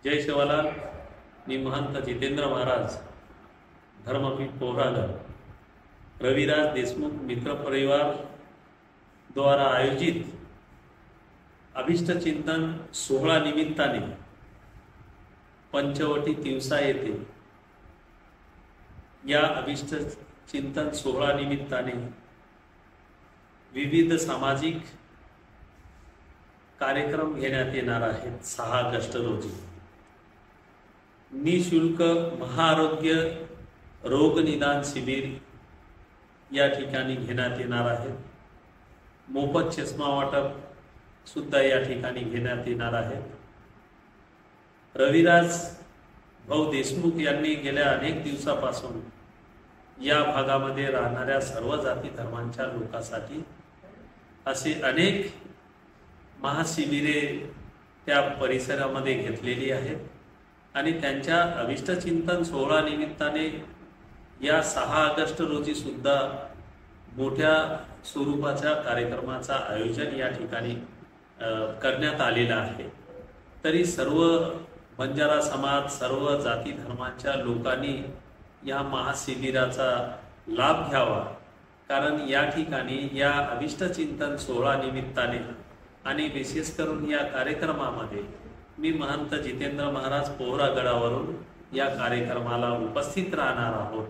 जय शिवालाल। मी महंत जितेंद्र महाराज, धर्मपीठ पोहरागड, रविराज देशमुख मित्र परिवार द्वारा आयोजित अभिष्ट चिंतन सोहळा निमित्ताने पंचवटी तिवसा येथे या अभिष्ट चिंतन सोहळा निमित्ताने विविध सामाजिक कार्यक्रम घेण्यात येणार आहेत। 6 ऑगस्ट रोजी निशुल्क महाआरोग्य रोग निदान शिबिर या ठिकाणी घेण्यात येणार आहे। मोफत चष्मा वाटप सुद्धा या ठिकाणी घेण्यात येणार आहे। रविराज भाऊ देशमुख यांनी गेल्या अनेक दिवसापासून या भागामध्ये राहणाऱ्या सर्व जाती धर्मांच्या लोकांसाठी असे अनेक महाशिबिरे त्या परिसरामध्ये घेतलेली आहेत आणि त्यांच्या अभिष्ट चिंतन सोहळा निमित्ताने या 6 ऑगस्ट रोजी सुद्धा मोठ्या स्वरूपाच्या कार्यक्रमाचा आयोजन या ठिकाणी करण्यात आलेला आहे। तरी सर्व बंजारा समाज, सर्व जाती धर्मांच्या लोकांनी या महाशिबिराचा लाभ घ्यावा, कारण या ठिकाणी या अभिष्ट चिंतन सोहळा निमित्ताने आणि विशेष करून या कार्यक्रमामध्ये मी महंत जितेंद्र महाराज पोहरागडावरून या कार्यक्रमाला उपस्थित राहणार आहोत।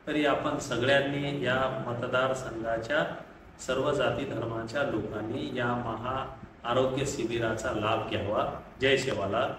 तरी आपण सगळ्यांनी या मतदारसंघाच्या सर्व जाती धर्माच्या लोकांनी या महा आरोग्य शिबिराचा लाभ घ्यावा। जय शिवालाल।